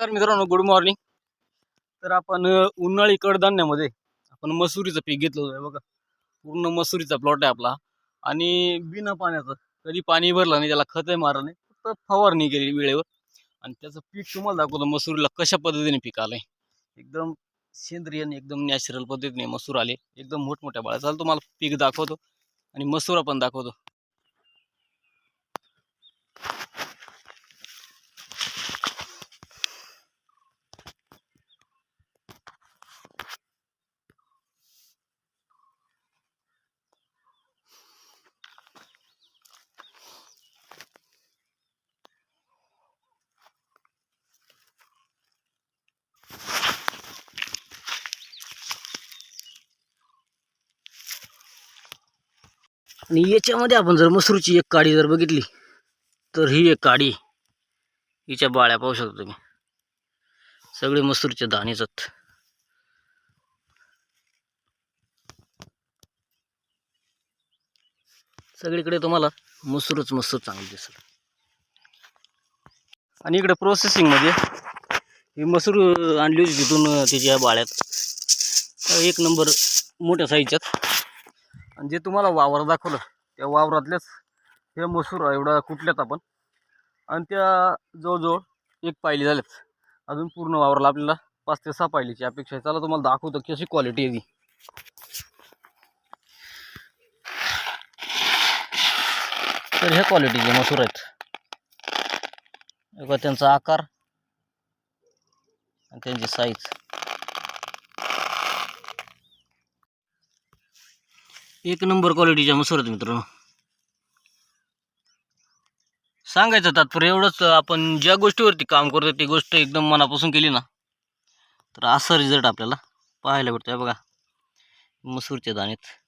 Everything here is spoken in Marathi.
तर मित्रांनो गुड मॉर्निंग. तर आपण उन्हाळी कडधान्यामध्ये आपण मसुरीचं पीक घेतलं आहे बघा. पूर्ण मसुरीचा प्लॉट आहे आपला आणि बिना पाण्याचं. कधी पाणी भरलं नाही, त्याला खतही मारलं नाही, फक्त फवारणी केली वेळेवर. आणि त्याचं पीक तुम्हाला दाखवतो मसुरीला कशा पद्धतीने पीक आलंय. एकदम सेंद्रिय आणि एकदम नॅचरल पद्धतीने मसूर आले, एकदम मोठमोठ्या बाळा. चाल तुम्हाला पीक दाखवतो आणि मसुरा पण दाखवतो. आणि याच्यामध्ये आपण जर मसूरची एक काडी जर बघितली तर ही एक काडी, हिच्या बाळ्या पाहू शकतो तुम्ही. सगळे मसूरचे दाणेच आहेत. सगळीकडे तुम्हाला मसूरच मसूर चांगली दिसेल. आणि इकडे प्रोसेसिंग मध्ये ही मसूर आणली होती तिथून, त्याच्या बाळ्यात एक नंबर मोठ्या साईजच्यात. आणि जे तुम्हाला वावर दाखवलं त्या वावरातलेच हे मसूर एवढा कुठल्यात आपण. आणि त्या जवळजवळ एक पायली झाल्यात. अजून पूर्ण वावरला आपल्याला 5 ते 6 पायलीची अपेक्षा आहे. चला तुम्हाला दाखवतो कशी क्वालिटी आहे ती. तर ह्या क्वालिटीचे मसूर आहेत. बघा त्यांचा आकार आणि त्यांची साईज. एक नंबर क्वालिटीच्या मसूर आहेत मित्रांनो. सांगायचं तात्पर्य एवढंच, आपण ज्या गोष्टीवरती काम करतो ती गोष्ट एकदम मनापासून केली ना तर असा रिझल्ट आपल्याला पाहायला भेटतोय. बघा मसूरचे दाणेत.